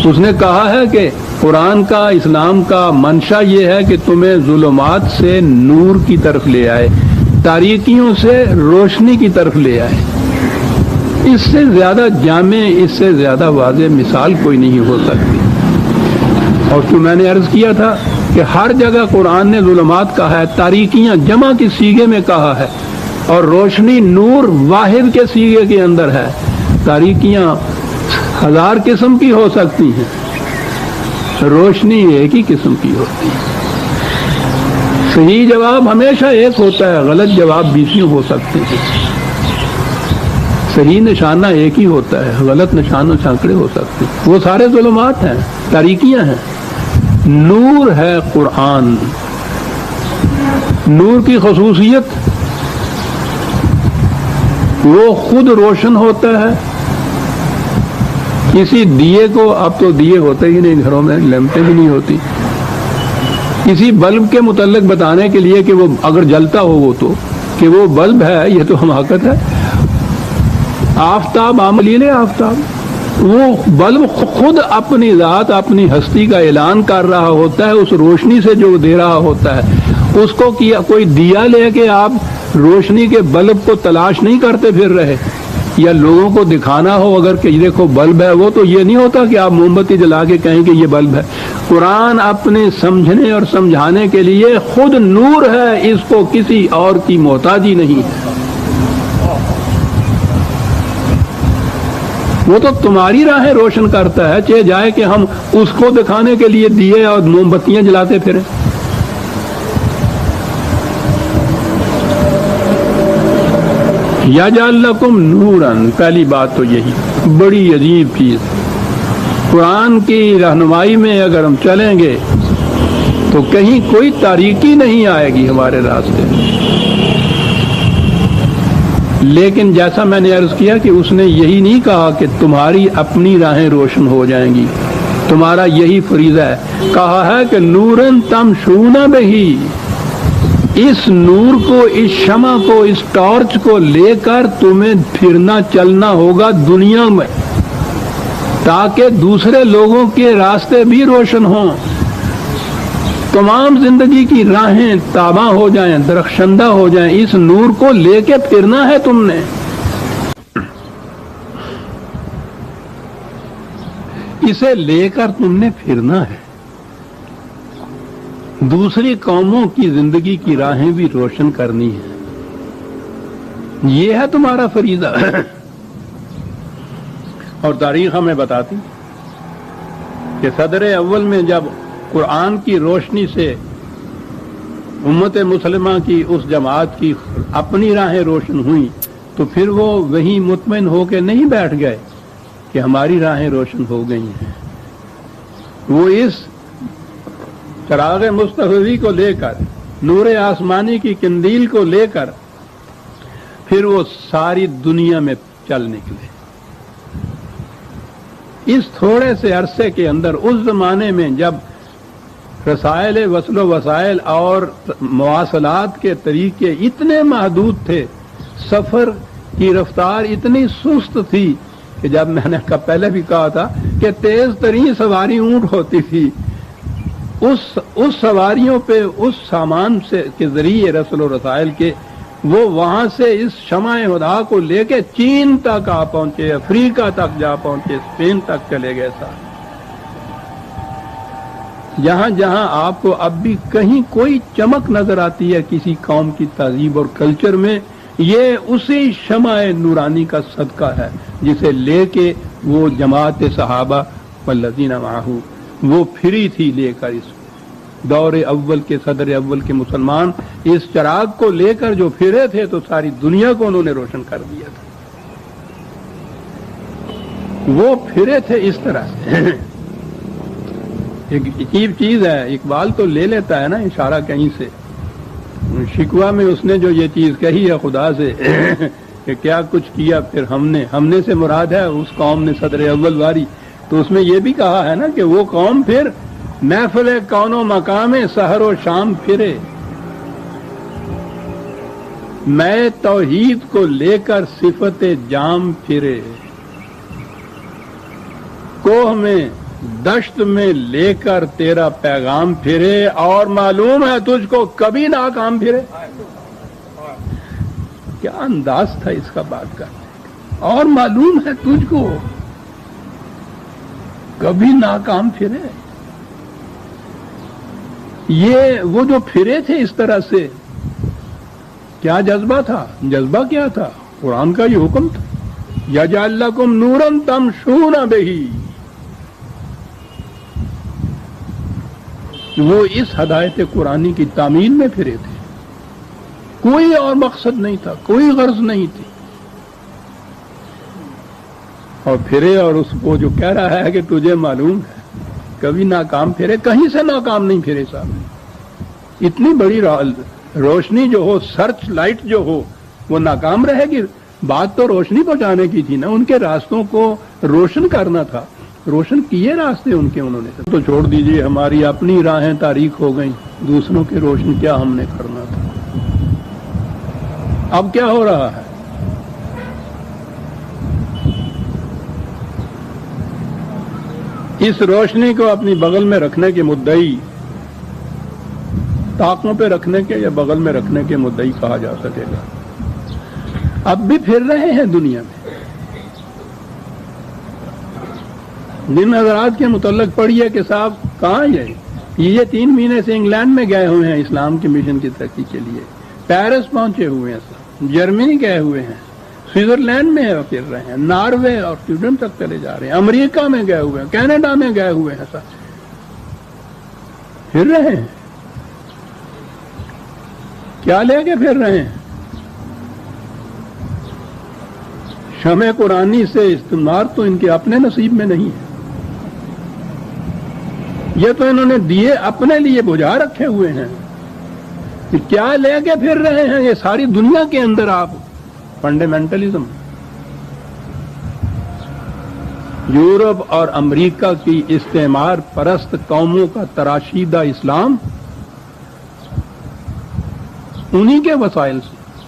اس نے کہا ہے کہ قرآن کا، اسلام کا منشا یہ ہے کہ تمہیں ظلمات سے نور کی طرف لے آئے، تاریکیوں سے روشنی کی طرف لے آئے۔ اس سے زیادہ جامع، اس سے زیادہ واضح مثال کوئی نہیں ہو سکتی۔ اور جو میں نے عرض کیا تھا کہ ہر جگہ قرآن نے ظلمات کہا ہے، تاریکیاں جمع کی صیغے میں کہا ہے، اور روشنی نور واحد کے صیغے کے اندر ہے۔ تاریکیاں ہزار قسم کی ہو سکتی ہیں، روشنی ایک ہی قسم کی ہوتی ہے۔ صحیح جواب ہمیشہ ایک ہوتا ہے، غلط جواب 20 ہو سکتے ہیں۔ صحیح نشانہ ایک ہی ہوتا ہے، غلط نشانہ سینکڑے ہو سکتے ہیں۔ وہ سارے ظلمات ہیں، تاریکیاں ہیں۔ نور ہے قرآن۔ نور کی خصوصیت وہ خود روشن ہوتا ہے۔ کسی دیے کو، اب تو دیے ہوتے ہی نہیں گھروں میں، لیمپیں بھی نہیں ہوتی، کسی بلب کے متعلق بتانے کے لیے کہ وہ اگر جلتا ہو وہ تو کہ وہ بلب ہے، یہ تو حماقت ہے۔ آفتاب، عاملیل آفتاب، وہ بلب خود اپنی ذات، اپنی ہستی کا اعلان کر رہا ہوتا ہے اس روشنی سے جو دے رہا ہوتا ہے۔ اس کو کیا کوئی دیا لے کے آپ روشنی کے بلب کو تلاش نہیں کرتے پھر رہے، یا لوگوں کو دکھانا ہو اگر کہ دیکھو بلب ہے، وہ تو یہ نہیں ہوتا کہ آپ موم بتی جلا کے کہیں کہ یہ بلب ہے۔ قرآن اپنے سمجھنے اور سمجھانے کے لیے خود نور ہے، اس کو کسی اور کی محتاجی نہیں ہے۔ وہ تو تمہاری راہیں روشن کرتا ہے، چاہے جائے کہ ہم اس کو دکھانے کے لیے دیے اور موم بتیاں جلاتے پھریں۔ یجعل لکم نورا، پہلی بات تو یہی بڑی عجیب چیز۔ قرآن کی رہنمائی میں اگر ہم چلیں گے تو کہیں کوئی تاریکی نہیں آئے گی ہمارے راستے۔ لیکن جیسا میں نے عرض کیا کہ اس نے یہی نہیں کہا کہ تمہاری اپنی راہیں روشن ہو جائیں گی، تمہارا یہی فریضہ ہے۔ کہا ہے کہ نورن تمشون بہی، اس نور کو، اس شمع کو، اس ٹارچ کو لے کر تمہیں پھرنا چلنا ہوگا دنیا میں، تاکہ دوسرے لوگوں کے راستے بھی روشن ہوں، تمام زندگی کی راہیں تاباں ہو جائیں، درخشندہ ہو جائیں۔ اس نور کو لے کے پھرنا ہے تم نے، اسے لے کر تم نے پھرنا ہے، دوسری قوموں کی زندگی کی راہیں بھی روشن کرنی ہے۔ یہ ہے تمہارا فریضہ۔ اور تاریخ ہمیں بتاتی کہ صدر اول میں جب قرآن کی روشنی سے امت مسلمہ کی اس جماعت کی اپنی راہیں روشن ہوئیں تو پھر وہ وہیں مطمئن ہو کے نہیں بیٹھ گئے کہ ہماری راہیں روشن ہو گئی ہیں۔ وہ اس چراغ مصطفی کو لے کر، نور آسمانی کی قندیل کو لے کر پھر وہ ساری دنیا میں چل نکلے۔ اس تھوڑے سے عرصے کے اندر، اس زمانے میں جب رسائل وصل و وسائل اور مواصلات کے طریقے اتنے محدود تھے، سفر کی رفتار اتنی سست تھی کہ جب میں نے پہلے بھی کہا تھا کہ تیز ترین سواری اونٹ ہوتی تھی، اس سواریوں پہ اس سامان سے کے ذریعے رسل و رسائل کے وہ وہاں سے اس شمع ہدا کو لے کے چین تک آ پہنچے، افریقہ تک جا پہنچے، اسپین تک چلے گئے ساتھ۔ جہاں جہاں آپ کو اب بھی کہیں کوئی چمک نظر آتی ہے کسی قوم کی تہذیب اور کلچر میں، یہ اسی شمع نورانی کا صدقہ ہے جسے لے کے وہ جماعت صحابہ والذین معہ وہ پھری تھی لے کر۔ اس دور اول کے، صدر اول کے مسلمان اس چراغ کو لے کر جو پھرے تھے تو ساری دنیا کو انہوں نے روشن کر دیا تھا۔ وہ پھرے تھے اس طرح سے۔ ایک عجیب چیز ہے، اقبال تو لے لیتا ہے نا اشارہ کہیں سے، شکوہ میں اس نے جو یہ چیز کہی ہے خدا سے کہ کیا کچھ کیا پھر ہم نے سے مراد ہے اس قوم نے صدر اول واری، تو اس میں یہ بھی کہا ہے نا کہ وہ قوم پھر محفل کون و مقام سحر و شام پھرے، میں توحید کو لے کر صفت جام پھرے، کوہ میں دشت میں لے کر تیرا پیغام پھرے اور معلوم ہے تجھ کو کبھی ناکام پھرے. کیا انداز تھا اس کا بات کرنے کا. اور معلوم ہے تجھ کو کبھی ناکام پھرے. یہ وہ جو پھرے تھے اس طرح سے، کیا جذبہ تھا؟ جذبہ کیا تھا؟ قرآن کا یہ حکم تھا، یجعل لکم نورا تمشون بہ. وہ اس ہدایت قرآنی کی تعمیل میں پھرے تھے. کوئی اور مقصد نہیں تھا، کوئی غرض نہیں تھی. اور پھرے اور اس کو جو کہہ رہا ہے کہ تجھے معلوم ہے کبھی ناکام پھرے، کہیں سے ناکام نہیں پھرے صاحب. اتنی بڑی روشنی جو ہو، سرچ لائٹ جو ہو، وہ ناکام رہے گی؟ بات تو روشنی پہنچانے کی تھی نا، ان کے راستوں کو روشن کرنا تھا. روشن کیے راستے ان کے انہوں نے. تو چھوڑ دیجئے، ہماری اپنی راہیں تاریک ہو گئیں، دوسروں کی روشن کیا ہم نے کرنا تھا. اب کیا ہو رہا ہے؟ اس روشنی کو اپنی بغل میں رکھنے کے مدعی، طاقوں پہ رکھنے کے یا بغل میں رکھنے کے مدعی کہا جا سکے گا. اب بھی پھر رہے ہیں دنیا میں. جن حضرات کے متعلق پڑھیے کہ صاحب کہاں یہ 3 مہینے سے انگلینڈ میں گئے ہوئے ہیں اسلام کے مشن کی ترقی کے لیے، پیرس پہنچے ہوئے ہیں صاحب، جرمنی گئے ہوئے ہیں، سوئٹزرلینڈ میں پھر رہے ہیں، ناروے اور سویڈن تک چلے جا رہے ہیں، امریکہ میں گئے ہوئے ہیں، کینیڈا میں گئے ہوئے ہیں صاحب، پھر رہے ہیں. کیا لے کے پھر رہے ہیں؟ شمع قرآنی سے استعمار تو ان کے اپنے نصیب میں نہیں ہے. یہ تو انہوں نے دیے اپنے لیے بجھا رکھے ہوئے ہیں. کہ کیا لے کے پھر رہے ہیں یہ ساری دنیا کے اندر آپ؟ فنڈامنٹلزم. یورپ اور امریکہ کی استعمار پرست قوموں کا تراشیدہ اسلام انہی کے وسائل سے